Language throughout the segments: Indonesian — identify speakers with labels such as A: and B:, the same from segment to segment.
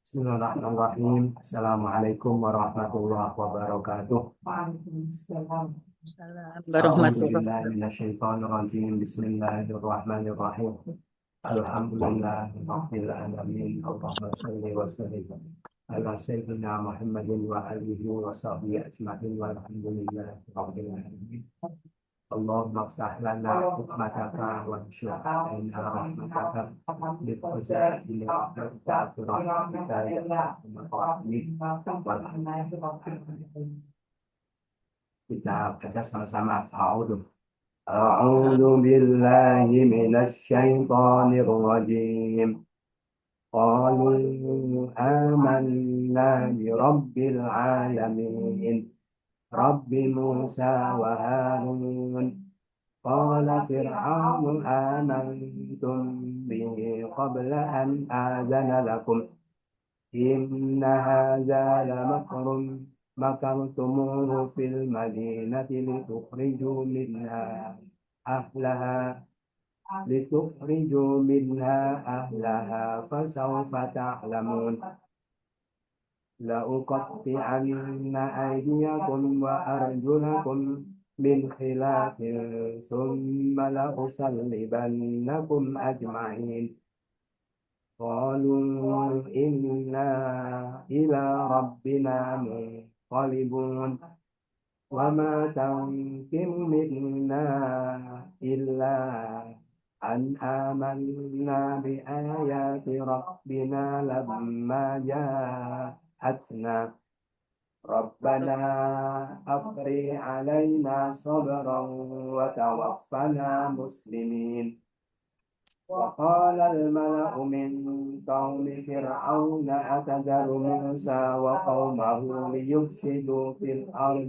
A: Bismillahirrahmanirrahim. Assalamualaikum warahmatullahi wabarakatuh.
B: Waalaikumsalam.
C: Salam
A: A'udzu
C: warahmatullahi
A: billahi minasyaitonir rajim. Bismillahirrahmanirrahim. Alhamdulillahirabbil alamin. Allahumma shalli wa sallim ala sayyidina Muhammadin wa alihi wa sahbihi ajma'in walhamdulillahi alamin. Allahumma ftah lana hikmataka wa syurah lana rahmataka bifazah ila rahmatika rahmatika ya kita baca sama-sama. A'udzu billahi minasy syaithanir rajim. Qalu amanna bi rabbil alamin. Rabbi Musa wa Harun. Qala Fir'aun amantum bihi qabla an adzana lakum. Inna hadza lamakrun makartumuhu fil madinati ahlaha litukhrijū minhā ahlaha fasawfa ta'lamun. La'uqatti'anna aydiyakum wa arjulakum min khilafin thumma la'usallibannakum ajma'in. Qalu inna ila rabbina munqalibun wa ma tanqimu minna illa an amanna bi ayati rabbina lamma ja'atna. Rabbana afri alaina sabran wa tawaffana muslimin. وقال الملأ من قوم فرعون أتذر موسى وقومه ليفسدوا في الأرض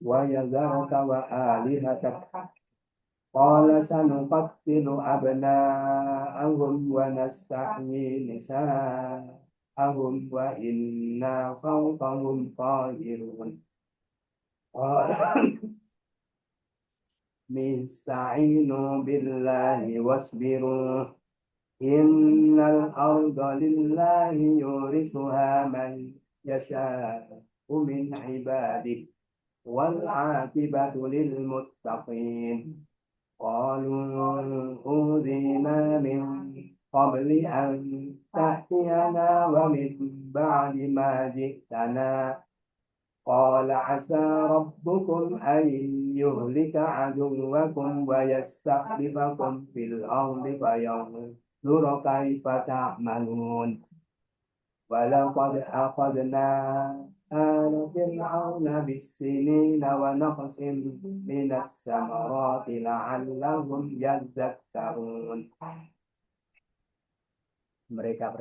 A: ويذرك وآلهتك قال سنقتل أبناءهم ونستحيي نساءهم وإنا فوقهم قاهرون. قال Nista'inu billahi wasbiru innal arda lillahi yurisuha man yasha'u min ibadihi wal 'aqibatu lil muttaqin. Qalu udhina min qabli an ta'tiyana wa min ba'di ma ji'tana. Qala asa rabbukum an yuhlika aduwakum wa yastakhlifakum fil ardi fayanzura kaifa ta'malun. Walaqad akhadna ala fir'auna bis-sinina wa naqsin minas samarati la'allahum yadhakkarun. Mereka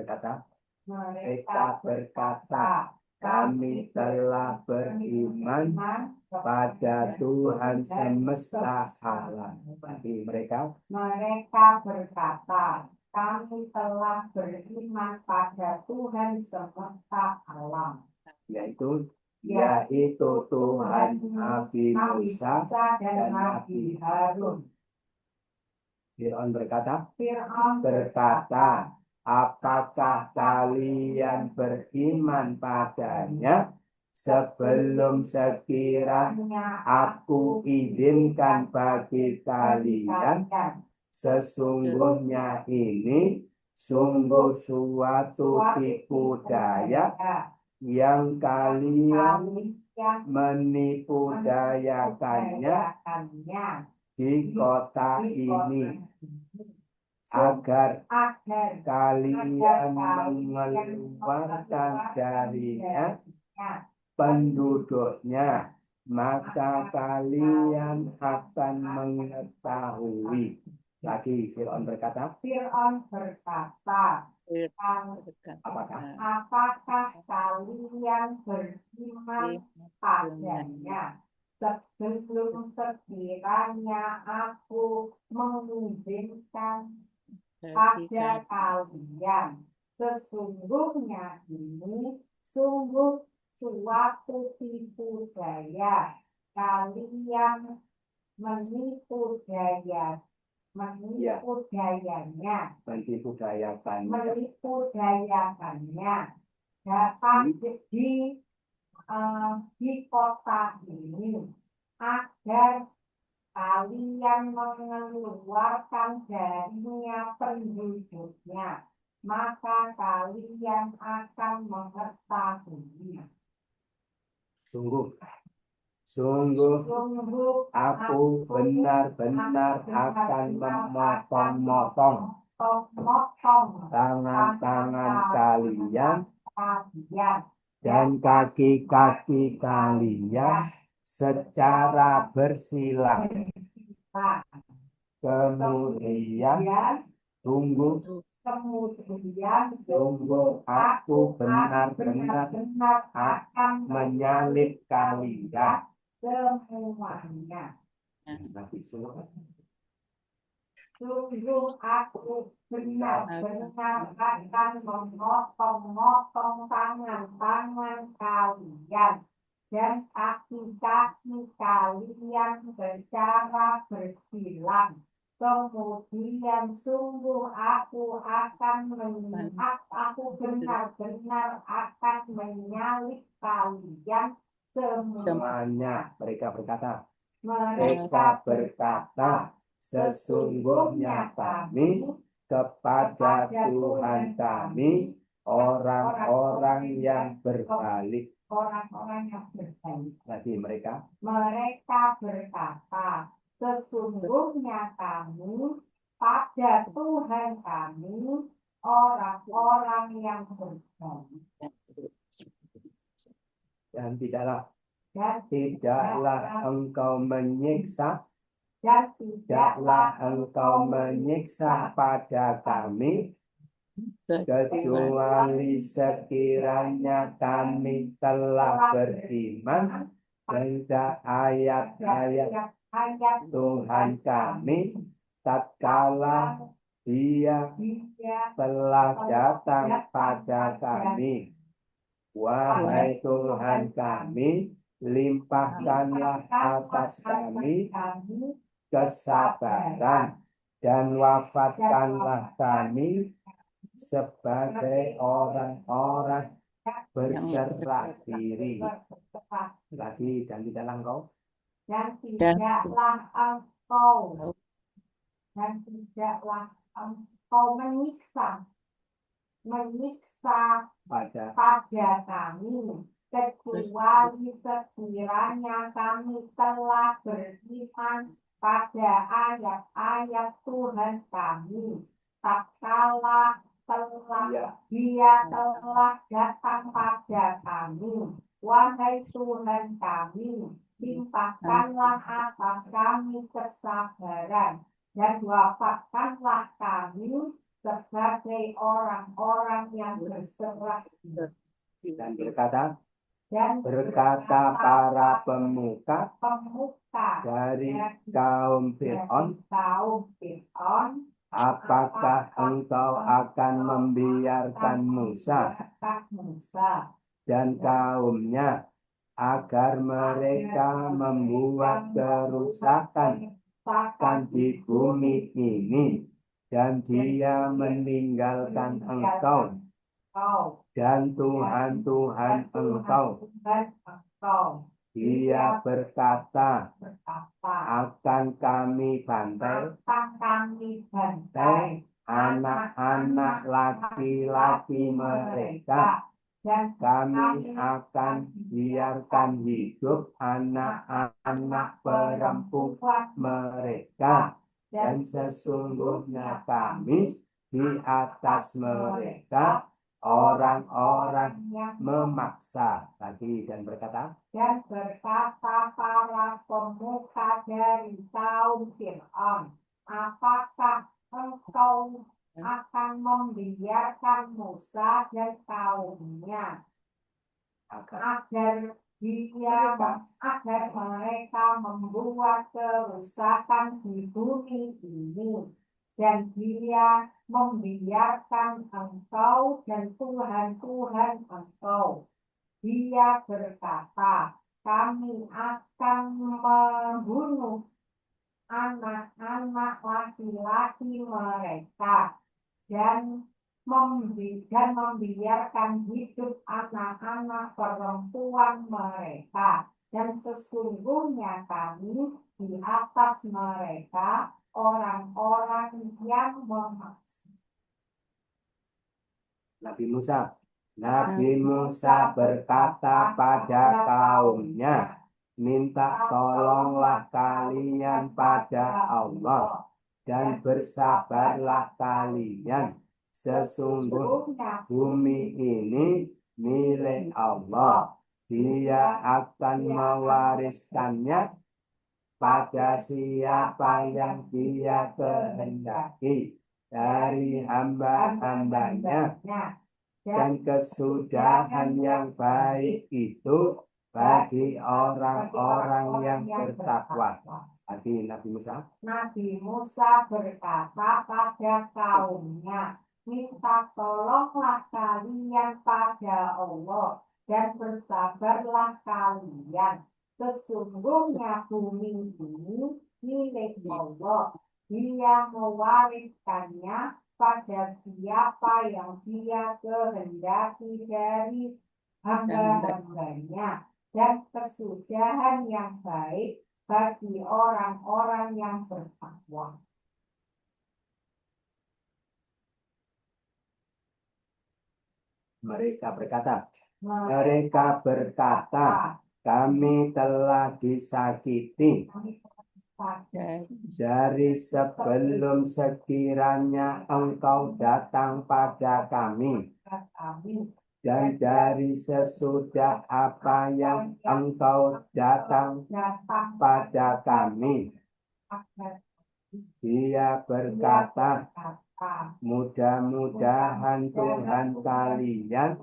A: berkata, kami telah beriman pada Tuhan semesta alam. Bagi mereka
B: berkata, kami telah beriman pada Tuhan semesta alam,
A: yaitu Tuhan Nabi Musa dan Nabi Harun. Fir'aun berkata, apakah kalian beriman padanya sebelum sekiranya aku izinkan bagi kalian? Sesungguhnya ini sungguh suatu tipu daya yang kalian menipu dayakannya di kota ini, agar kalian mengeluarkan darinya penduduknya, maka kalian akan mengetahui. Lagi Fir'aun berkata, apakah kalian beriman padanya sebelum sekiranya aku mengizinkan pada kalian? Sesungguhnya ini sungguh suatu tipu daya, kalian menipu daya
B: menipudayakannya dapat di kota ini agar kalian mengeluarkan darinya penduduknya, maka kalian akan mengetahuinya.
A: Sungguh aku benar-benar akan memotong-motong tangan-tangan kalian dan kaki-kaki kalian secara bersila. Kemudian sungguh aku benar-benar akan menyalib kalian semuanya. Sungguh aku benar-benar akan memotong-motong tangan-tangan kalian dan kaki-kaki kalian secara bersilang. Kemudian sungguh aku benar-benar akan menyalib kalian semuanya. Mereka berkata, sesungguhnya kami kepada Tuhan kami orang-orang yang berbalik. Tadi mereka berkata, sesungguhnya kami pada Tuhan kami orang-orang yang berbalik. Dan tidaklah engkau menyiksa pada kami kecuali sekiranya kami telah beriman dengan ayat-ayat Tuhan kami tatkala Dia telah datang pada kami. Wahai Tuhan kami, limpahkanlah atas kami kesabaran dan wafatkanlah kami sebagai orang-orang berserah diri. Lagi dan tidaklah engkau menyiksa pada kami kecuali sekiranya kami telah beriman pada ayat-ayat Tuhan kami tatkala Dia telah datang pada kami. Wahai Tuhan kami, limpahkanlah atas kami kesabaran dan wafatkanlah kami sebagai orang-orang yang berserah diri. Dan berkata para pemuka dari kaum Fir'aun, apakah engkau akan membiarkan Musa dan kaumnya agar mereka membuat kerusakan di bumi ini dan Dia meninggalkan engkau dan Tuhan-Tuhan engkau? Dia berkata, akan kami bantai anak-anak laki-laki mereka, dan kami akan biarkan hidup anak-anak perempuan mereka, dan sesungguhnya kami di atas mereka orang-orang yang memaksa. Lagi dan berkata para pemuka dari kaum Fir'aun, apakah engkau akan membiarkan Musa dan kaumnya agar mereka membuat kerusakan di bumi ini, dan Dia membiarkan engkau dan Tuhan-Tuhan engkau? Dia berkata, kami akan membunuh
B: anak-anak laki-laki mereka dan membiarkan hidup anak-anak perempuan mereka, dan sesungguhnya kami di atas mereka orang-orang yang memaksa.
A: Nabi Musa berkata pada kaumnya, minta tolonglah kalian pada Allah dan bersabarlah kalian. Sesungguhnya bumi ini milik Allah. Dia akan mewariskannya pada siapa yang Dia kehendaki dari hamba-hambanya. Dan kesudahan yang baik itu bagi orang-orang yang bertakwa.
B: Nabi Musa berkata pada kaumnya, minta tolonglah kalian pada Allah dan bersabarlah kalian. Sesungguhnya bumi ini milik Allah. Dia mewariskannya pada siapa yang Dia kehendaki dari hamba-hambanya, dan kesudahan yang baik bagi orang-orang yang bertakwa.
A: Mereka berkata, kami telah disakiti dari sebelum sekiranya Engkau datang pada kami, dan dari sesudah apa yang Engkau datang pada kami. Dia berkata, mudah-mudahan Tuhan kalian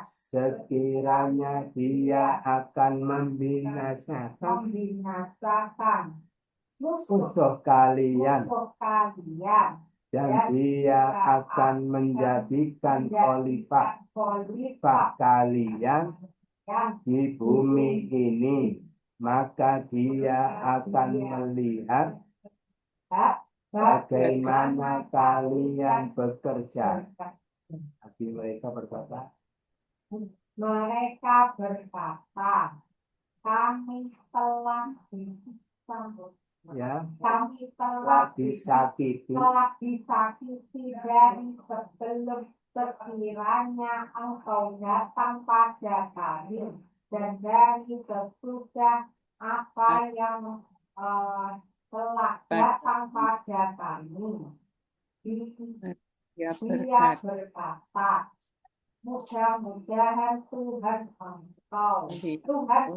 A: sekiranya Dia akan membinasakan musuh kalian, dan Dia akan menjadikan khalifah kalian di bumi ini, maka Dia akan melihat bagaimana kalian bekerja. Tapi mereka berkata,
B: kami telah disakiti dari sebelum sekiranya Engkau datang pada kami, dan dari sesudah apa yang telah datang pada kami. Dia berkata, mudah-mudahan Tuhan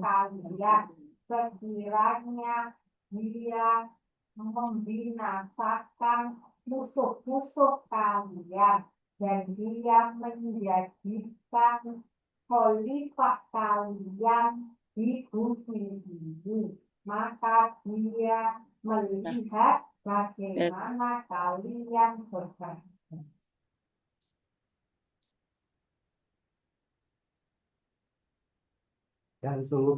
B: kalian sekiranya Dia membinasakan musuh-musuh kalian, dan Dia menjadikan khalifah kalian di bumi ini, maka Dia melihat bagaimana kalian bekerja.
A: Dan sungguh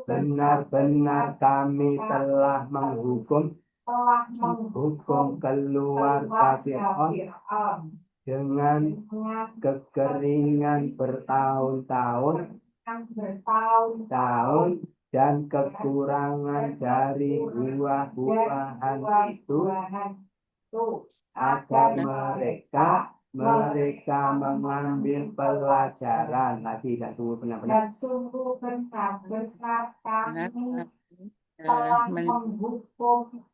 A: benar-benar kami telah menghukum keluarga Fir'aun dengan kekeringan bertahun-tahun dan kekurangan dari buah-buahan itu, agar mereka mengambil pelajaran. Dan sungguh benar-benar kami telah menghukum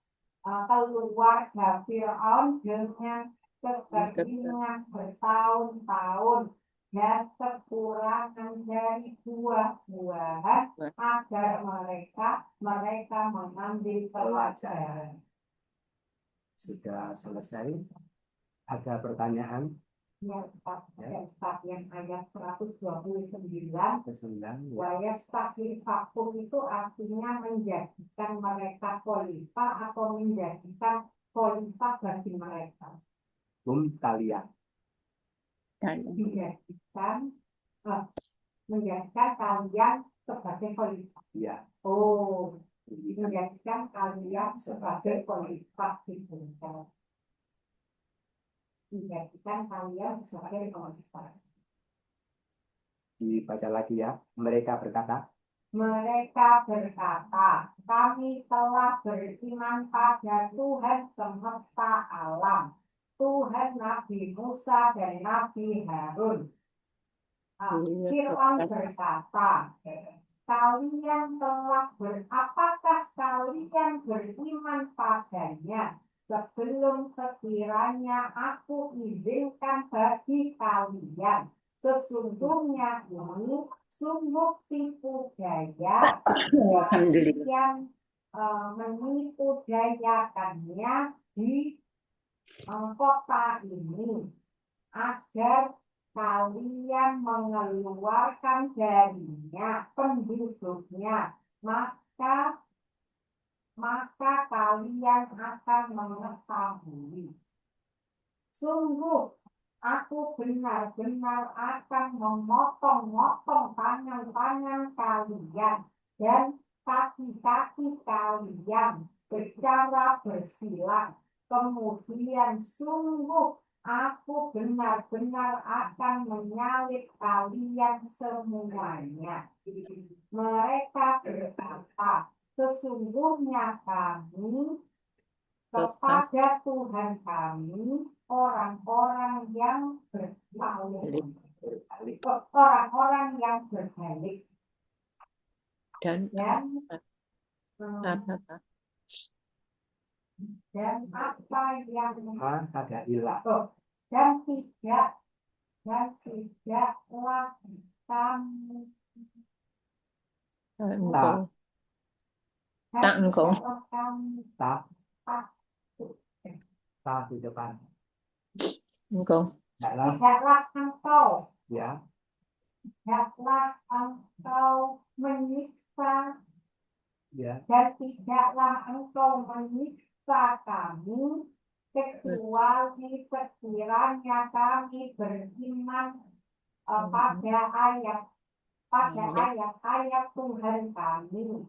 A: keluarga Fir'aun dengan kekeringan bertahun-tahun dan kekurangan dari buah-buahan, agar mereka mengambil pelajaran. Sudah selesai. Ada pertanyaan?
B: Ya, yang ayat 129. Wayastakir vakum itu artinya menjadikan mereka khalifah atau menjadikan khalifah bagi mereka.
A: Kalian.
B: Menjadikan kalian sebagai khalifah.
A: Ya.
B: Oh, menjadikan kalian sebagai pelipat di bumi. Menjadikan kalian sebagai pelipat.
A: Dibaca lagi ya. Mereka berkata,
B: kami telah beriman pada Tuhan semesta alam, Tuhan Nabi Musa dan Nabi Harun. Fir'aun berkata, apakah kalian beriman padanya sebelum sekiranya aku izinkan bagi kalian? Sesungguhnya ini sungguh tipu daya yang menipu dayakannya di kota ini agar kalian mengeluarkan darinya penduduknya, maka kalian akan mengetahui. Sungguh aku benar-benar akan memotong-motong tangan-tangan kalian dan kaki-kaki kalian secara bersilang. Kemudian sungguh aku benar-benar akan menyalib kalian semuanya. Mereka berkata, sesungguhnya kami kepada Tuhan kami orang-orang yang berbalik,
C: dan
B: apa yang
A: ada ilah.
B: dan tidaklah kami
A: Tak di depan.
C: engkau
B: tidaklah engkau
A: Ya.
B: tidaklah engkau menyiksa
A: Ya.
B: dan tidaklah engkau menyiksa kami kecuali sekiranya kami beriman pada ayat-ayat Tuhan kami.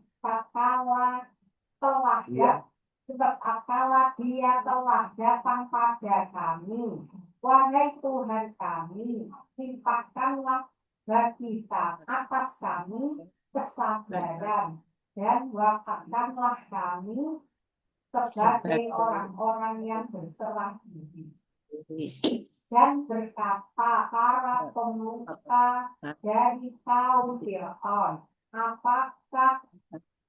B: Tatkala dia telah datang pada kami, wahai Tuhan kami, timpakanlah bagi atas kami kesabaran dan wafatkanlah kami sebagai orang-orang yang berserah diri. Dan berkata para pemuka dari kaum Fir'aun, apakah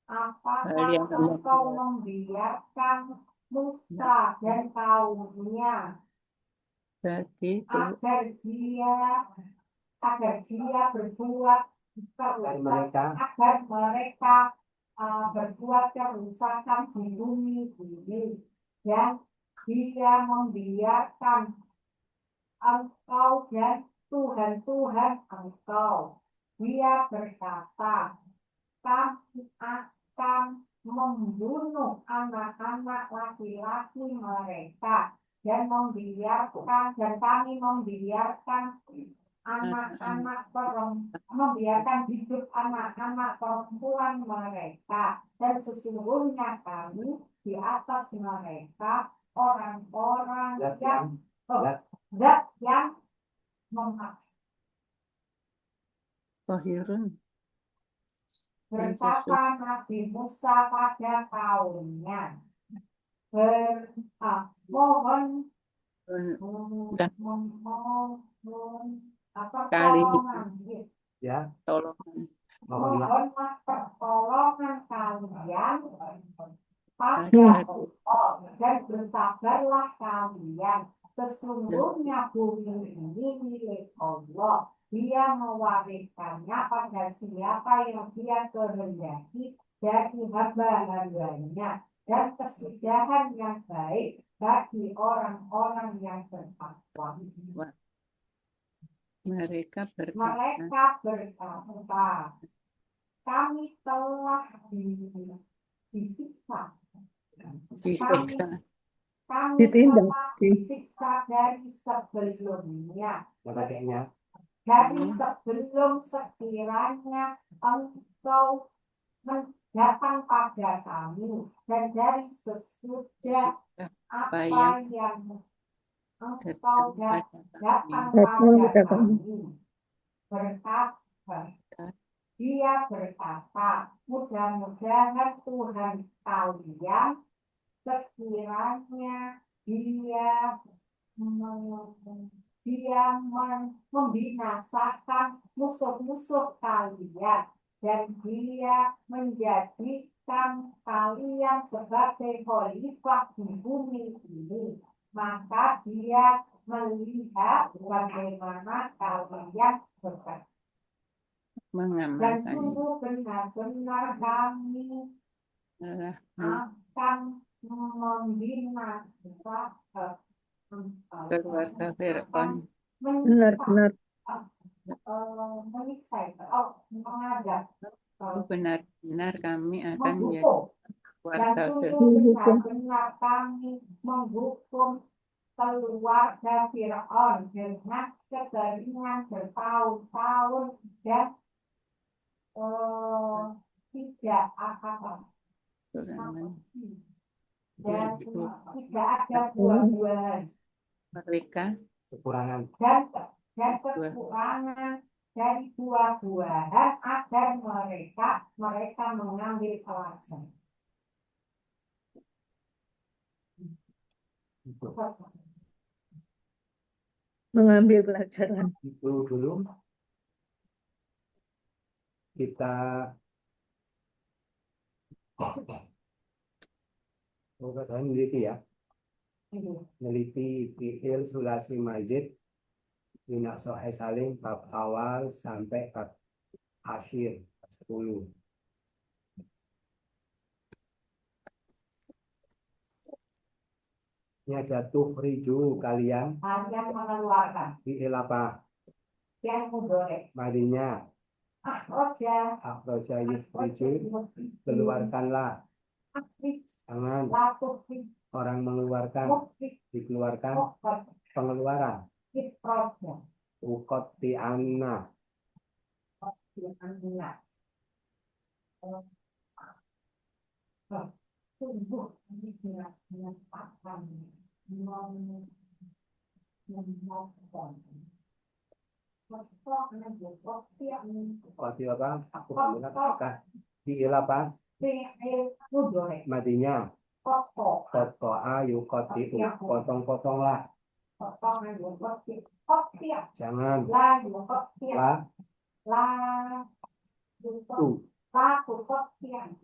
B: engkau membiarkan Musa dan kaumnya agar dia berbuat berbuat kerusakan di bumi ini, dan dia membiarkan engkau dan Tuhan engkau. Dia berkata, kami akan membunuh anak-anak laki-laki mereka dan kami membiarkan hidup anak-anak perempuan mereka, dan sesungguhnya kami di atas mereka orang-orang yang memaksa. Berkata Nabi Musa pada kaumnya, mohon pertolongan,
A: Ya.
B: mohonlah pertolongan kalian pada Allah dan bersabarlah kalian. Sesungguhnya bumi ini milik Allah. Dia mewariskannya pada siapa yang dia kehendaki dari hamba-hambanya, dan kesudahan yang baik bagi orang-orang yang bertakwa.
C: Mereka
B: berkata, kami telah disiksa. Kami telah disiksa dari sebelumnya. Dari sebelum sekiranya engkau datang pada kami dan dari sesudah apa yang engkau datang pada kami. Berkata, dia berkata, mudah-mudahan Tuhan kalian sekiranya dia membinasakan musuh-musuh kalian dan dia menjadikan kalian sebagai khalifah di bumi ini, maka dia melihat bagaimana kalian bekerja. Dan sungguh benar-benar kami akan membinasakan
C: keluarga Fir'aun.
D: Benar-benar
C: Benar-benar kami akan menjadi
B: dan
C: keluarga
B: sungguh benar-benar kami menghukum keluarga Fir'aun dengan kekeringan bertahun-tahun dan tidak apa-apa. Dan tidak ada buah-buahan
C: mereka
B: dan kekurangan dari buah-buahan agar mereka mengambil pelajaran.
D: mengambil pelajaran.
A: Itu dulu kita meneliti ya, meneliti fi'il sulasi majid bina sahih salim bab awal sampai bab akhir 10. Ini ada tukhriju kalian
B: mengeluarkan
A: fi'il apa?
B: yang mudhari.
A: Madinya
B: Akhraja
A: yukhriju, keluarkanlah. Jangan orang mengeluarkan, dikeluarkan pengeluaran. Uqatti'anna,
B: tumbuh
A: Qati apa? Aku bilang apakah fi'il apa? Madinya qata'a yuqatti'u, potong-potonglah. Jangan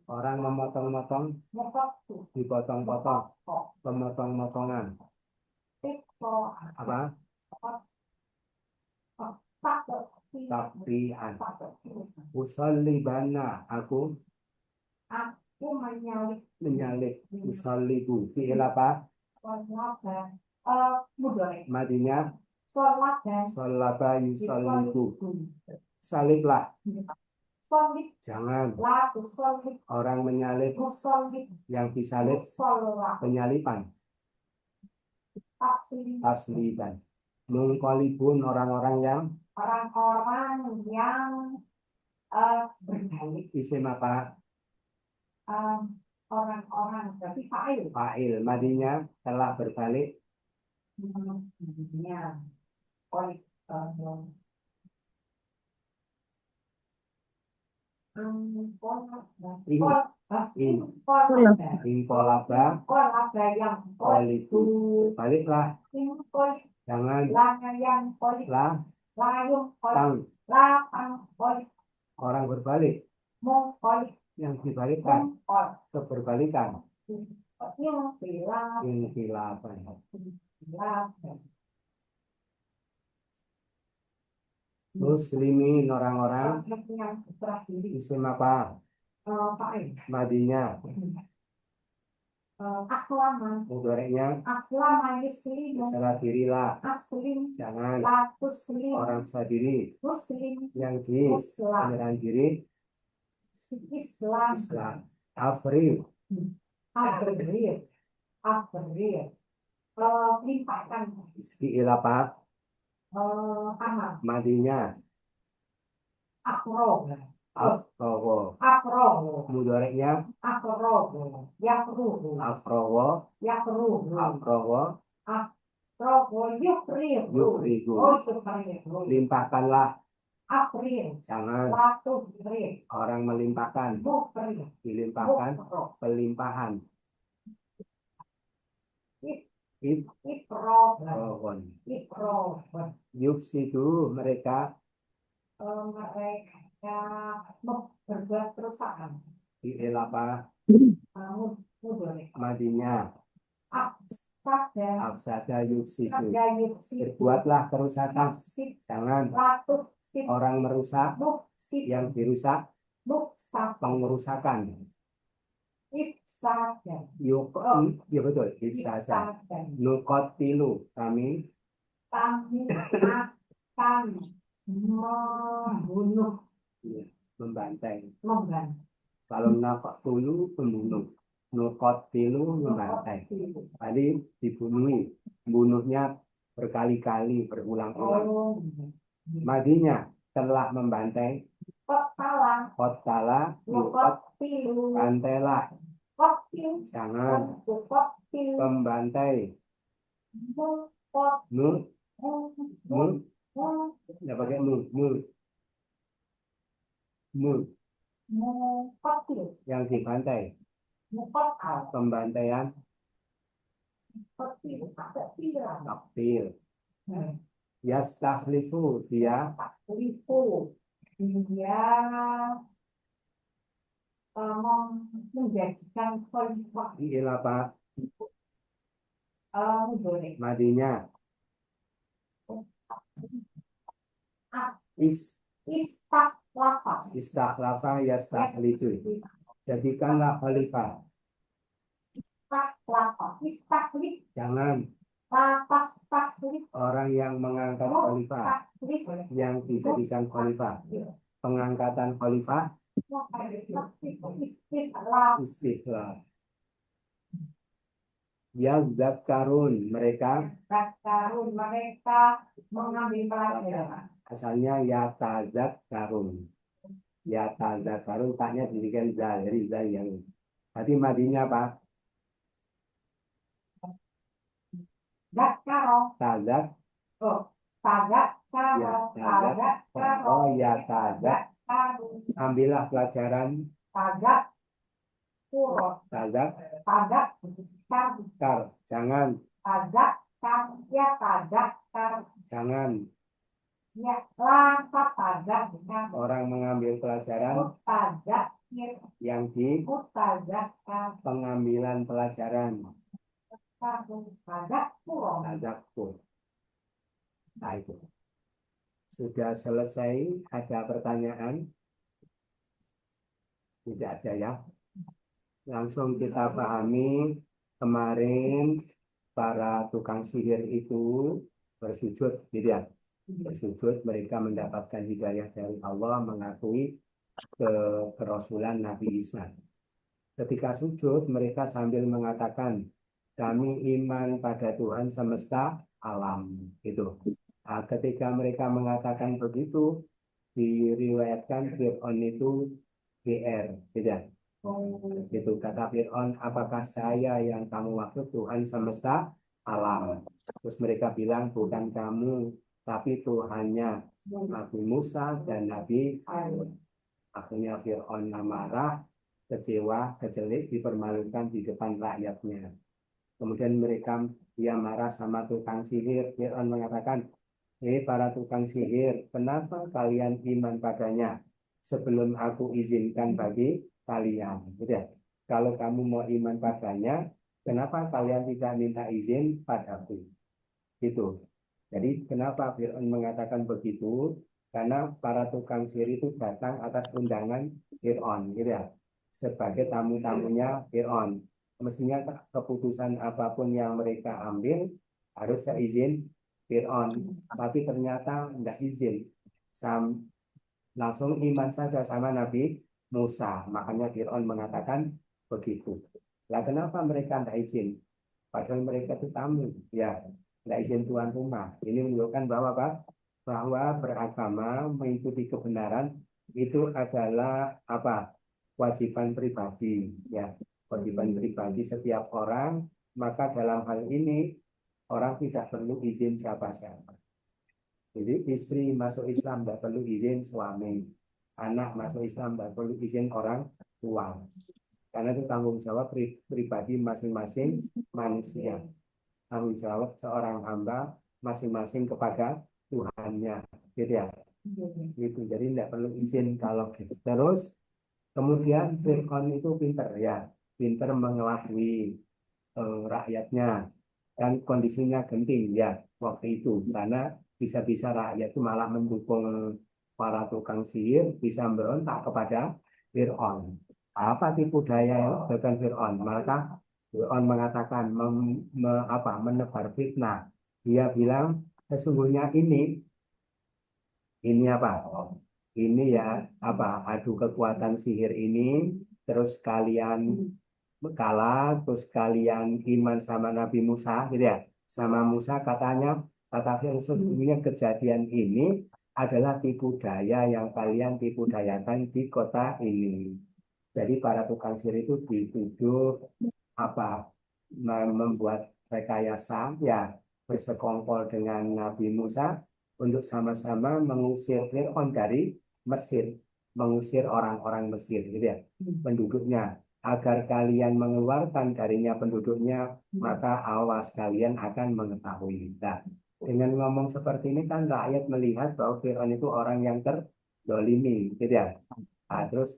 A: orang memotong-motong, dipotong-potong, pemotong-motongan. Apa? Takbian. Usallibana, aku menyalib. Usallibu, fi'il apa? Madinya sholaba yusallibu, saliblah. Jangan orang menyalib, yang disalib penyaliban. Tasliban. Mungkolibun, orang-orang yang
B: berbalik.
A: isim apa?
B: Orang-orang berarti
A: Fa'il. Madinya telah berbalik. Inqolaba
B: yang
A: qolibu, baliklah. Jangan orang berbalik, yang dibalikkan, keberbalikan. Inqilaban. Muslimin, orang-orang isim apa? Madinya mudhari'nya salah dirilah. Jangan orang sadiri yang di penyerahan diri Islam. Afril, fi'il apa? Madinya Afrowo.
B: Afrowo.
A: Mudoreknya
B: Afrowo. Yakruhu.
A: afrowo.
B: Yakruhu.
A: Afrowo.
B: Afrowo. Yukrihu.
A: Yukrihu.
B: Oh, yukrihu.
A: Limpahkanlah.
B: Afril.
A: Jangan
B: Latu beri.
A: orang melimpahkan.
B: Bukri.
A: Dilimpahkan
B: Bukro.
A: pelimpahan.
B: Ifrohon.
A: Ifrohon.
B: Ifrohon.
A: Yufsidu mereka
B: Mereka berbuat kerusakan.
A: Ilapa
B: Mudore.
A: madinya.
B: Afsada.
A: Afsada yufsidu.
B: Afsada yufsidu.
A: Berbuatlah kerusakan. Jangan
B: Latu.
A: orang merusak
B: Buksit.
A: yang dirusak
B: Buksa.
A: pengerusakan.
B: Ifsada.
A: Ya betul, ifsada.
B: Ifsada.
A: Nukotilu kami
B: Kami akan membunuh.
A: ya, membantai.
B: Membantu.
A: Kalau nakotulu pembunuh, nukotilu membantai. Tadi dibunuhi, bunuhnya berkali-kali berulang-ulang.
B: Oh.
A: Madinya telah membantai.
B: Kotala.
A: Kotala yukot
B: Kotilu.
A: bantailah.
B: Kotil.
A: Jangan
B: Kotil.
A: membantai.
B: Mukot.
A: Mu ya pakai mu
B: Mukotil.
A: yang dibantai.
B: Mukotal.
A: Pembantaian
B: Kotil. Kotil.
A: taktil. Yastahlifu dia
B: Lipu. Dia menjadikan khalifah.
A: ilapa
B: Mudore.
A: madinya
B: Istakhlafa.
A: istakhlafa yastahlifu. Jadikanlah khalifah.
B: Istakhlafa. Istakhlif.
A: Jangan
B: Lapas taklif.
A: orang yang mengangkat khalifah,
B: Taklif.
A: yang dijadikan khalifah. Pengangkatan khalifah
B: Istiqlal.
A: istiqlal. Yazakkarun mereka
B: Zakarun. Mereka mengambil pelajaran.
A: asalnya yatazakkarun. Yatazakkarun taknya dirikan dari yang tadi madinya apa?
B: Zakaro.
A: Tazak
B: Oh, tagak karo. Tagak karo.
A: oh ya tazak.
B: Karo.
A: Ambillah pelajaran
B: Tagak kuro.
A: tazak
B: Tagak karo.
A: kar. Jangan
B: Tagak karo. Ya tagak karo.
A: jangan
B: Ya laka tagak karo.
A: orang mengambil pelajaran
B: Tagak kiro.
A: yang di
B: Tagak karo.
A: pengambilan pelajaran
B: Tagak kuro.
A: tazakkur. Nah itu sudah selesai. Ada pertanyaan? Tidak ada ya. Langsung kita pahami. Kemarin para tukang sihir itu bersujud, tidak? Bersujud, mereka mendapatkan hidayah dari Allah, mengakui kerasulan Nabi Isa. Ketika sujud, mereka sambil mengatakan, kami iman pada Tuhan semesta alam. Gitu. Nah, ketika mereka mengatakan begitu, diriwayatkan Fir'aun itu GR, tidak? Itu kata Fir'aun, apakah saya yang kamu maksud Tuhan semesta alam? Terus mereka bilang, bukan kamu, tapi Tuhannya Nabi Musa dan Nabi Harun. Akhirnya Fir'aun marah, kecewa, kecelik, dipermalukan di depan rakyatnya. Kemudian dia marah sama tukang sihir. Fir'aun mengatakan, para tukang sihir, kenapa kalian iman padanya sebelum aku izinkan bagi kalian? Udah. Kalau kamu mau iman padanya, kenapa kalian tidak minta izin padaku? Gitu. Jadi kenapa Fir'aun mengatakan begitu? Karena para tukang sihir itu datang atas undangan Fir'aun, gitu ya, sebagai tamu-tamunya Fir'aun. Mestinya keputusan apapun yang mereka ambil harus seizin Fir'aun, tapi ternyata tidak izin. Langsung iman saja sama Nabi Musa. Makanya Fir'aun mengatakan begitu. Lah kenapa mereka tidak izin? Padahal mereka itu tamu, ya, tidak izin tuan rumah. Ini menunjukkan bahwa beragama, mengikuti kebenaran itu adalah apa? Kewajiban pribadi, ya. Kewajiban pribadi setiap orang, maka dalam hal ini orang tidak perlu izin siapa-siapa. Jadi istri masuk Islam tidak perlu izin suami, anak masuk Islam tidak perlu izin orang tua. Karena itu tanggung jawab pribadi masing-masing manusia. Tanggung jawab seorang hamba masing-masing kepada Tuhannya. Gitu ya. Gitu. Jadi tidak perlu izin kalau gitu. Terus kemudian Fir'aun itu pinter ya, pinter mengelabui rakyatnya dan kondisinya genting ya waktu itu karena bisa-bisa rakyat itu malah mendukung para tukang sihir bisa berontak kepada Fir'aun. Apa tipu daya yang dilakukan Fir'aun? Maka Fir'aun mengatakan menebar fitnah. Dia bilang sesungguhnya ini apa? Ini ya apa? Adu kekuatan sihir ini terus kalian kalah, terus kalian iman sama Nabi Musa, gitu ya. Sama Musa katanya, kata Fir'aun sesungguhnya kejadian ini adalah tipu daya yang kalian tipu dayakan di kota ini. Jadi para tukang sihir itu dituduh apa membuat rekayasa ya bersekongkol dengan Nabi Musa untuk sama-sama mengusir Fir'aun dari Mesir, mengusir orang-orang Mesir, gitu ya, penduduknya. Agar kalian mengeluarkan darinya penduduknya, maka awas kalian akan mengetahui. Nah, dengan ngomong seperti ini kan rakyat melihat bahwa Fir'aun itu orang yang terdolimi, gitu ya. Nah, terus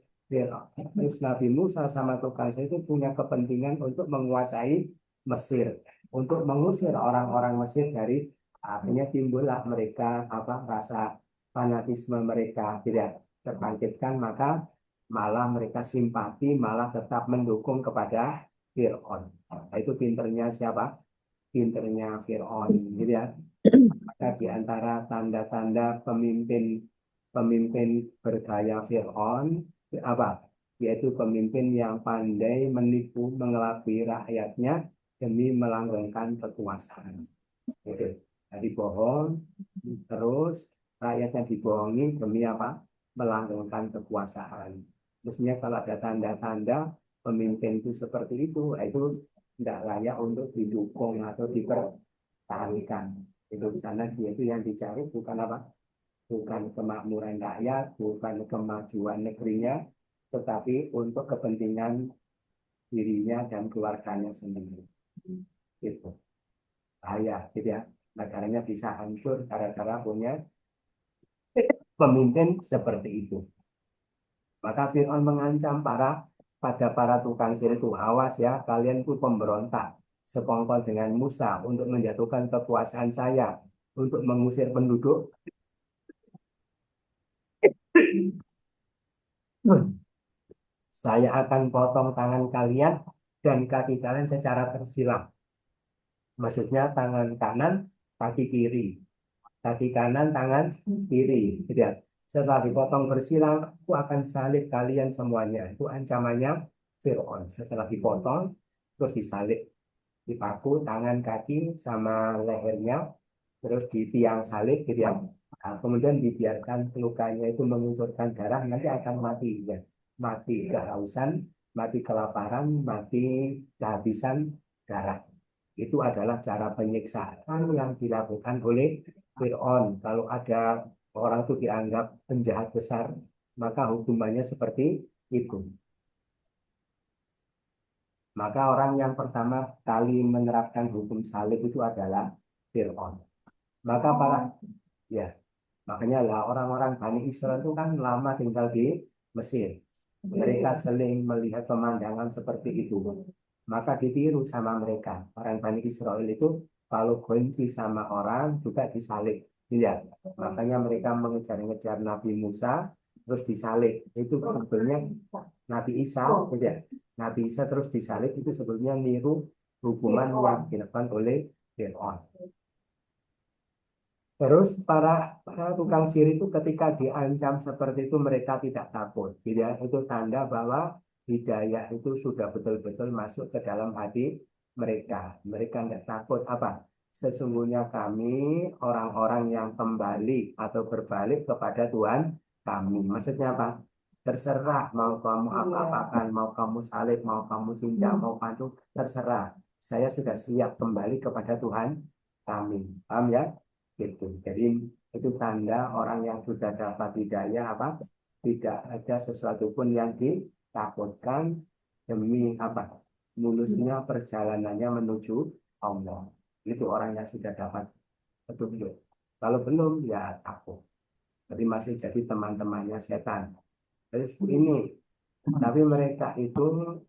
A: Nabi Musa sama tukang sihir itu punya kepentingan untuk menguasai Mesir, untuk mengusir orang-orang Mesir dari akhirnya timbullah mereka rasa fanatisme mereka tidak terbangkitkan, maka malah mereka simpati, malah tetap mendukung kepada Fir'aun. Nah, itu pinternya siapa? Pinternya Fir'aun, gitu ya. Maka di antara tanda-tanda pemimpin bergaya Fir'aun apa? Yaitu pemimpin yang pandai menipu, mengelabui rakyatnya demi melanggengkan kekuasaan. Gitu. Jadi bohong, terus rakyatnya dibohongi demi apa? Melanggengkan kekuasaan. Mestinya kalau ada tanda-tanda pemimpin itu seperti itu tidak layak untuk didukung atau dipertahankan. Itu karena dia itu yang dicari bukan apa? Bukan kemakmuran rakyat, bukan kemajuan negerinya, tetapi untuk kepentingan dirinya dan keluarganya sendiri. Itu bahaya, gitu ya. Negaranya bisa hancur gara-gara punya pemimpin seperti itu. Maka Fir'aun mengancam pada para tukang sihir itu, awas ya, kalian itu pemberontak, sekongkol dengan Musa untuk menjatuhkan kekuasaan saya, untuk mengusir penduduk. Saya akan potong tangan kalian dan kaki kalian secara tersilang. Maksudnya tangan kanan, kaki kiri. Kaki kanan, tangan kiri. Gitu ya. Setelah dipotong bersilang, aku akan salib kalian semuanya. Itu ancamannya Fir'aun. Setelah dipotong, terus disalib. Dipaku tangan, kaki, sama lehernya. Terus di tiang salib, gitu ya. Nah, kemudian dibiarkan lukanya itu mengucurkan darah, nanti akan mati. Ya. Mati kehausan, mati kelaparan, mati kehabisan darah. Itu adalah cara penyiksaan yang dilakukan oleh Fir'aun. Kalau ada orang itu dianggap penjahat besar, maka hukumannya seperti itu. Maka orang yang pertama kali menerapkan hukum salib itu adalah Fir'aun. Maka ya, makanya lah orang-orang Bani Israel itu kan lama tinggal di Mesir. Mereka sering melihat pemandangan seperti itu. Maka ditiru sama mereka. Orang Bani Israel itu kalau benci sama orang juga disalib. Lihat, makanya mereka mengejar-ngejar Nabi Musa terus disalib. Itu sebetulnya Nabi Isa, tidak. Nabi Isa terus disalib itu sebetulnya niru hukuman yang dilakukan oleh Fir'aun. Terus para tukang sihir itu ketika diancam seperti itu mereka tidak takut. Tidak, itu tanda bahwa hidayah itu sudah betul-betul masuk ke dalam hati mereka. Mereka tidak takut apa? Sesungguhnya kami orang-orang yang kembali atau berbalik kepada Tuhan kami. Maksudnya apa? Terserah mau kamu apa-apakan, mau kamu salib, mau kamu sinjak, mau pancung, terserah. Saya sudah siap kembali kepada Tuhan kami. Paham ya? Gitu. Jadi itu tanda orang yang sudah dapat hidayah apa? Tidak ada sesuatu pun yang ditakutkan demi apa? Mulusnya perjalanannya menuju Allah. Itu orang yang sudah dapat petunjuk. Kalau belum ya takut. Jadi masih jadi teman-temannya setan. Terus ini, tapi mereka itu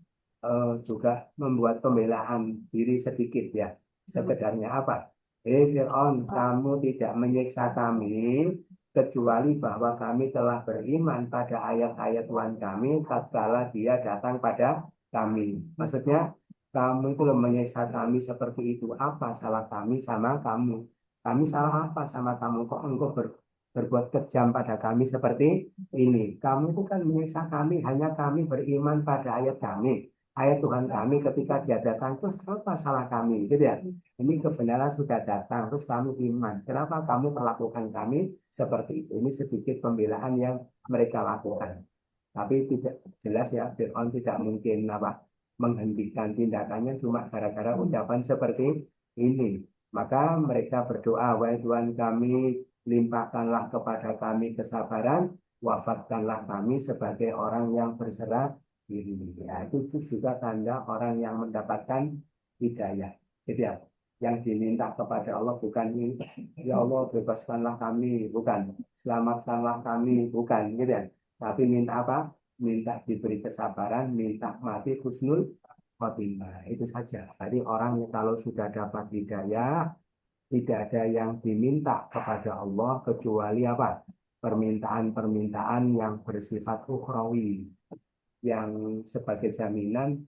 A: juga membuat pembelaan diri sedikit ya. Sekedarnya apa? Fir'aun, kamu tidak menyiksa kami kecuali bahwa kami telah beriman pada ayat-ayat Tuhan kami tatkala dia datang pada kami. Maksudnya, kamu itu menyiksa kami seperti itu. Apa salah kami sama kamu? Kami salah apa sama kamu? Kok engkau berbuat kejam pada kami seperti ini? Kamu itu kan menyiksa kami, hanya kami beriman pada ayat kami. Ayat Tuhan kami ketika dia datang, terus apa salah kami? Gitu ya. Ini kebenaran sudah datang, terus kami iman. Kenapa kamu perlakukan kami seperti itu? Ini sedikit pembelaan yang mereka lakukan. Tapi tidak jelas ya, Fir'aun tidak mungkin apa menghentikan tindakannya cuma gara-gara ucapan seperti ini. Maka mereka berdoa, wahai Tuhan kami, limpahkanlah kepada kami kesabaran, wafatkanlah kami sebagai orang yang berserah diri. Ya, itu juga tanda orang yang mendapatkan hidayah. Jadi ya, yang diminta kepada Allah bukan ini, ya Allah bebaskanlah kami, bukan selamatkanlah kami, bukan gitu ya. Tapi minta apa? Minta diberi kesabaran, minta mati husnul khotimah. Itu saja. Jadi orang yang kalau sudah dapat hidayah, tidak ada yang diminta kepada Allah kecuali apa? Permintaan-permintaan yang bersifat ukhrawi, yang sebagai jaminan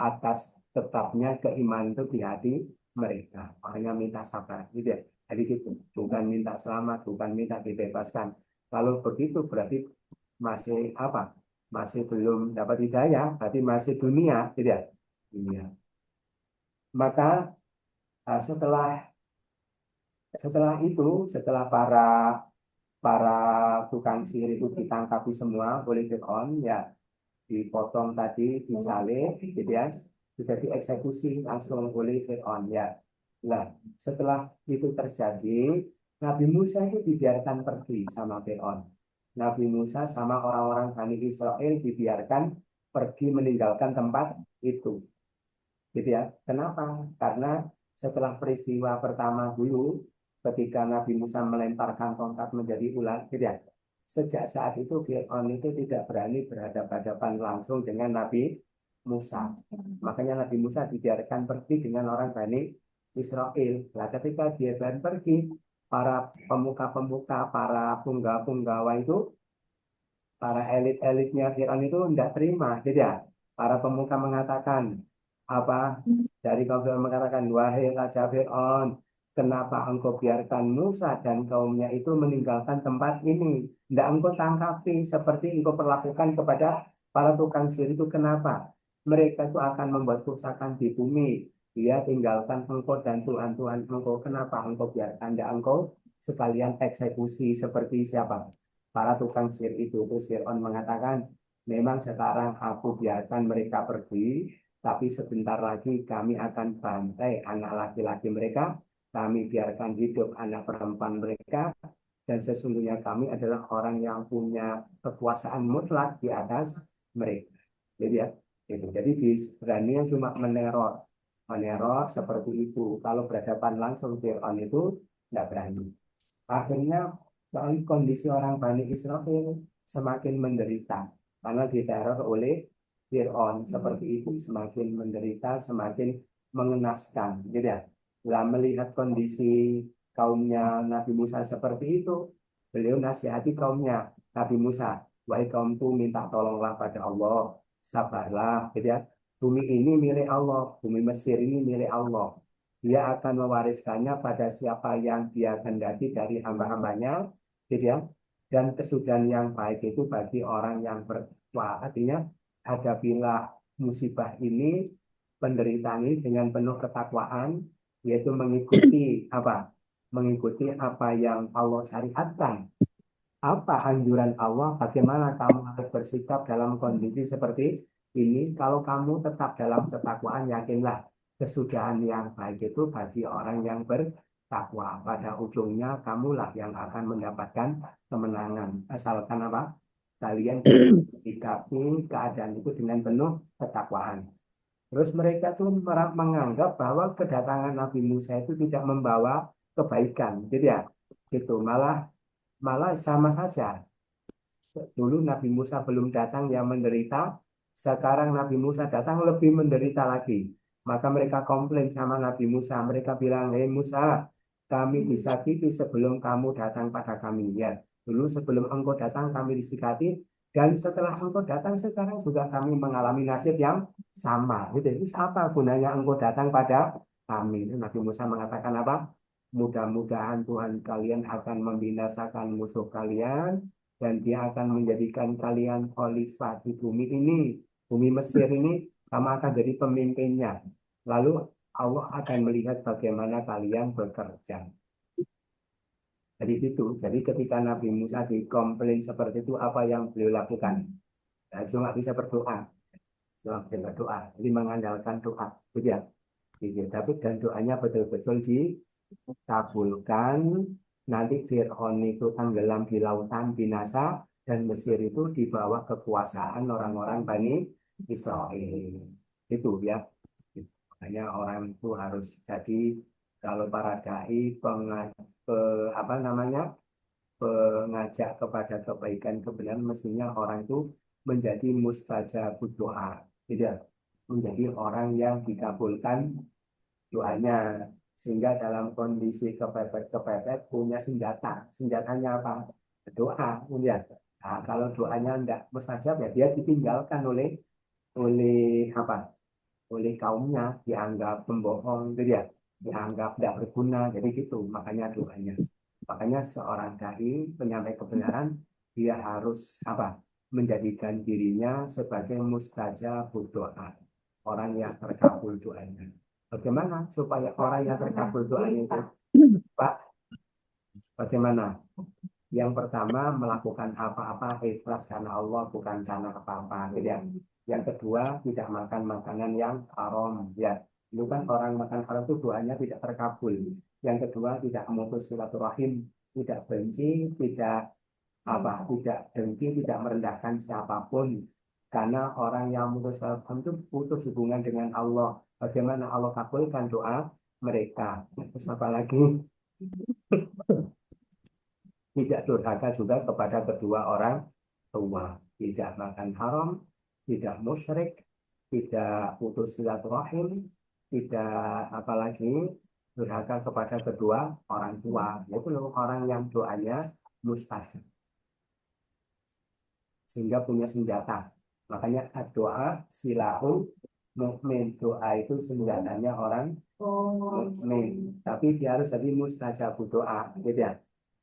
A: atas tetapnya keimanan itu di hati mereka. Hanya minta sabar, gitu ya. Jadi gitu, bukan minta selamat, bukan minta dibebaskan. Kalau begitu berarti masih apa? Masih belum dapat hidayah, berarti masih dunia, gitu ya. Dunia. Maka setelah itu, setelah para para tukang sihir itu ditangkapi semua oleh Fir'aun, ya dipotong tadi, disalib, gitu ya, sudah dieksekusi langsung oleh Fir'aun ya. Nah, setelah itu terjadi, Nabi Musa itu dibiarkan pergi sama Fir'aun. Nabi Musa sama orang-orang Bani Israel dibiarkan pergi meninggalkan tempat itu. Gitu ya. Kenapa? Karena setelah peristiwa pertama dulu, ketika Nabi Musa melemparkan tongkat menjadi ular, gitu ya. Sejak saat itu Fir'aun itu tidak berani berhadapan-hadapan langsung dengan Nabi Musa. Makanya Nabi Musa dibiarkan pergi dengan orang Bani Israel. Nah, ketika dia pergi, para pemuka-pemuka, para punggawa-punggawa itu, para elit-elitnya Fir'aun itu tidak terima, gitu ya. Para pemuka mengatakan, apa dari kaum Fir'aun mengatakan, wahai Raja Fir'aun, kenapa engkau biarkan Musa dan kaumnya itu meninggalkan tempat ini? Tidak engkau tangkapi seperti engkau perlakukan kepada para tukang sihir itu. Kenapa? Mereka itu akan membuat kerusakan di bumi. Dia tinggalkan engkau dan Tuhan-Tuhan engkau. Kenapa engkau biarkan? Tidak engkau sekalian eksekusi seperti siapa? Para tukang sihir itu. Terus Fir'aun mengatakan, memang sekarang aku biarkan mereka pergi, tapi sebentar lagi kami akan bantai anak laki-laki mereka, kami biarkan hidup anak perempuan mereka, dan sesungguhnya kami adalah orang yang punya kekuasaan mutlak di atas mereka. Jadi ya, itu. Jadi berani cuma meneror seperti itu. Kalau berhadapan langsung Fir'aun itu tidak berani. Akhirnya kondisi orang Bani Israel semakin menderita karena diteror oleh Fir'aun seperti itu, semakin menderita, semakin mengenaskan. Gitu ya. Lah melihat kondisi kaumnya Nabi Musa seperti itu, beliau nasihati kaumnya Nabi Musa, wahai kaumku, minta tolonglah pada Allah, sabarlah, gitu ya. Bumi ini milik Allah, bumi Mesir ini milik Allah. Dia akan mewariskannya pada siapa yang dia kehendaki dari hamba-hambanya, gitu ya. Dan kesudahan yang baik itu bagi orang yang bertakwa. Artinya, hadapilah musibah ini, penderitaan ini dengan penuh ketakwaan, yaitu mengikuti apa? Mengikuti apa yang Allah syariatkan. Apa anjuran Allah? Bagaimana kamu harus bersikap dalam kondisi seperti ini? Kalau kamu tetap dalam ketakwaan, yakinlah kesudahan yang baik itu bagi orang yang bertakwa. Pada ujungnya kamulah yang akan mendapatkan kemenangan. Asalkan apa? Kalian sikapi keadaan itu dengan penuh ketakwaan. Terus mereka tuh menganggap bahwa kedatangan Nabi Musa itu tidak membawa kebaikan, gitu ya. Gitu, malah malah sama saja. Dulu Nabi Musa belum datang yang menderita, sekarang Nabi Musa datang lebih menderita lagi. Maka mereka komplain sama Nabi Musa. Mereka bilang, hei Musa, kami disakiti sebelum kamu datang pada kami. Ya, dulu sebelum engkau datang kami disikati, dan setelah engkau datang sekarang juga kami mengalami nasib yang sama. Gitu. Jadi apa gunanya engkau datang pada kami? Nabi Musa mengatakan apa? Mudah-mudahan Tuhan kalian akan membinasakan musuh kalian dan dia akan menjadikan kalian khalifah di bumi ini. Bumi Mesir ini kamu akan jadi pemimpinnya. Lalu Allah akan melihat bagaimana kalian bekerja. Jadi itu. Jadi ketika Nabi Musa dikomplain seperti itu, apa yang beliau lakukan? Nah, cuma bisa berdoa. Cuma bisa berdoa. Jadi mengandalkan doa. Gitu ya. Gitu. Tapi dan doanya betul-betul dikabulkan. Nanti Fir'aun itu tenggelam di lautan binasa dan Mesir itu di bawah kekuasaan orang-orang Bani Israel. Itu ya. Makanya orang itu harus jadi kalau para dai apa namanya pengajak kepada kebaikan kebenaran mestinya orang itu menjadi mustajab doa. Tidak menjadi orang yang dikabulkan doanya sehingga dalam kondisi kepepet punya senjata. Senjatanya apa? Doa, ya. Nah, kalau doanya tidak mustajab ya dia ditinggalkan oleh apa? Oleh kaumnya, dianggap pembohong, gitu ya. Dianggap tidak berguna, jadi gitu. Makanya doanya. Makanya seorang dai penyampai kebenaran dia harus apa? Menjadikan dirinya sebagai mustajab doa, orang yang terkabul doanya. Bagaimana supaya orang yang terkabul doanya itu, Pak? Bagaimana? Yang pertama melakukan apa-apa ikhlas karena Allah bukan karena apa-apa, gitu ya. Yang kedua tidak makan makanan yang haram, ya. Itu kan orang makan haram itu doanya tidak terkabul. Yang kedua tidak memutus silaturahim, tidak benci, tidak dengki, tidak merendahkan siapapun. Karena orang yang memutus silaturahim itu putus hubungan dengan Allah. Bagaimana Allah kabulkan doa mereka? Terus apa lagi? Tidak durhaka juga kepada kedua orang tua, tidak makan haram, tidak musyrik, tidak putus silaturahim, tidak apalagi durhaka kepada kedua orang tua. Itu loh orang yang doanya mustajab sehingga punya senjata. Makanya doa silahul mukmin, doa itu senjatanya orang mukmin. Tapi dia harus jadi mustajab doa, gitu ya.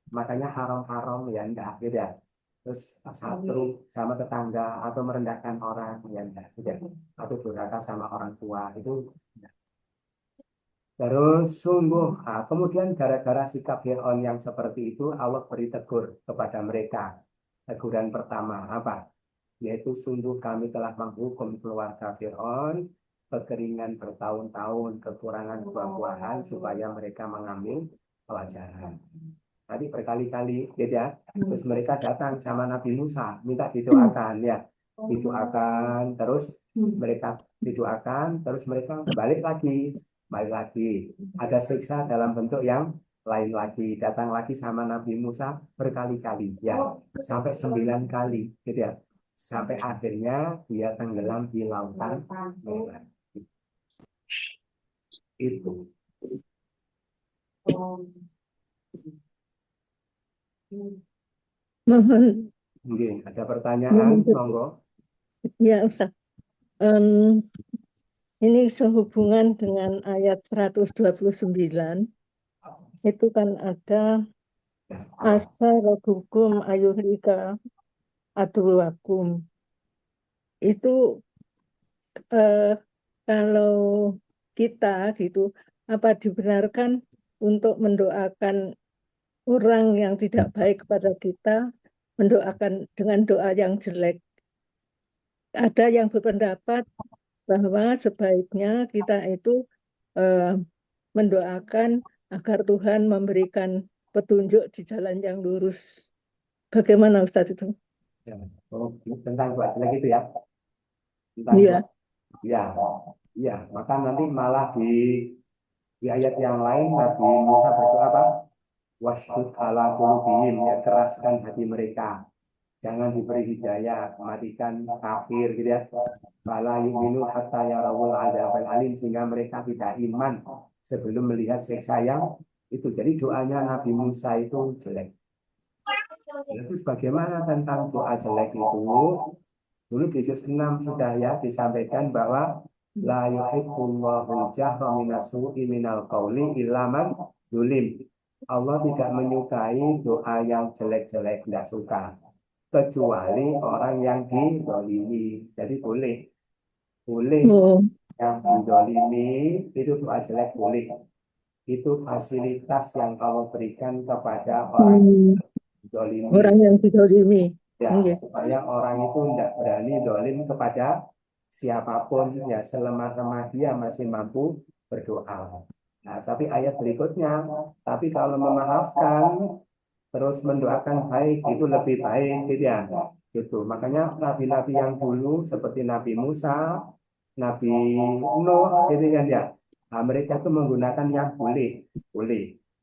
A: Makanya haram-haram ya enggak, gitu ya. Terus satu sama tetangga atau merendahkan orang ya enggak, gitu ya. Atau durhaka sama orang tua itu enggak. Terus sungguh, kemudian gara-gara sikap Fir'aun yang seperti itu, Allah beri tegur kepada mereka. Teguran pertama apa? Yaitu sungguh kami telah menghukum keluarga Fir'aun kekeringan bertahun-tahun, kekurangan buah-buahan supaya mereka mengambil pelajaran. Tadi berkali-kali, beda. Terus mereka datang sama Nabi Musa, minta didoakan, ya. Didoakan, terus mereka didoakan, terus mereka balik lagi. Ada siksa dalam bentuk yang lain lagi, datang lagi sama Nabi Musa berkali-kali, ya, sampai 9 kali, gitu ya. Sampai akhirnya dia tenggelam di lautan merah. Itu.
D: Mohon,
A: Mungkin ada pertanyaan, monggo.
D: ya Ustaz. Ini sehubungan dengan ayat 129, itu kan ada asa rogukum ayuhlika aduwakum. Itu kalau kita gitu, apa dibenarkan untuk mendoakan orang yang tidak baik kepada kita mendoakan dengan doa yang jelek. Ada yang berpendapat bahwa sebaiknya kita itu mendoakan agar Tuhan memberikan petunjuk di jalan yang lurus. Bagaimana Ustadz itu?
A: Ya. Oh, tentang doa jelek itu ya. Tentang
D: Iya.
A: ya, ya. Maka nanti malah di ayat yang lain Nabi Musa berdoa apa? Washdud ala qulubihim, ya keraskan hati mereka. Jangan diberi hidayah, matikan kafir gitu ya. Fala yu'minu hatta yarawul adzabal alim, sehingga mereka tidak iman sebelum melihat siksa yang itu. Jadi doanya Nabi Musa itu jelek. Terus bagaimana tentang doa jelek itu? Dulu di juz 6 sudah ya disampaikan bahwa la yuhibbullahu jahra minasu'i minal qawli illa man zulim. Allah tidak menyukai doa yang jelek-jelek, tidak suka. Kecuali orang yang dizalimi. Jadi boleh
D: Oh.
A: yang dizalimi itu doa jelek boleh. Itu fasilitas yang Allah berikan kepada orang dizalimi.
D: Orang yang dizalimi.
A: Ya,
D: Iya.
A: supaya orang itu tidak berani dolim kepada siapapun, ya selemah-lemah dia masih mampu berdoa. Nah, tapi ayat berikutnya, tapi kalau memaafkan terus mendoakan baik itu lebih baik, gitu ya. Gitu. Makanya nabi-nabi yang dulu seperti Nabi Musa, Nabi Nuh, gitu kan ya. Nah, mereka itu menggunakan yang boleh.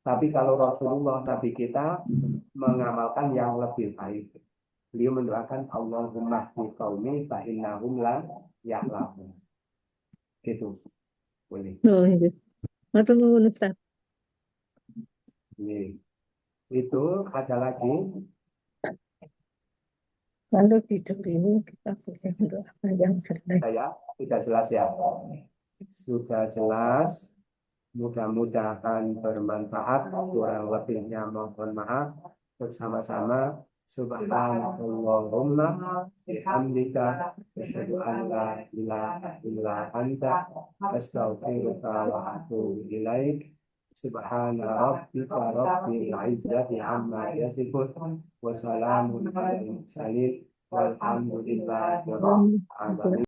A: Tapi kalau Rasulullah Nabi kita mengamalkan yang lebih baik. Beliau mendoakan Allahumma fi qaumi fa innahum la ya'lamun. Gitu. Boleh.
D: Oh, iya. Matur nuwun Ustadz.
A: Ini. Itu ada lagi.
D: Kalau dizalimi kita boleh mendoakan yang jelek.
A: Saya sudah jelas ya. Sudah jelas. Mudah-mudahan bermanfaat. Kurang lebihnya mohon maaf. Bersama-sama. Subhanallahumma bihamdika asyhadu an la ilaha illa anta astaghfiruka wa atubu ilaik. Subhana rabbika rabbil izzati amma yasifun wa salamun alal mursalin walhamdulillahi rabbil alamin.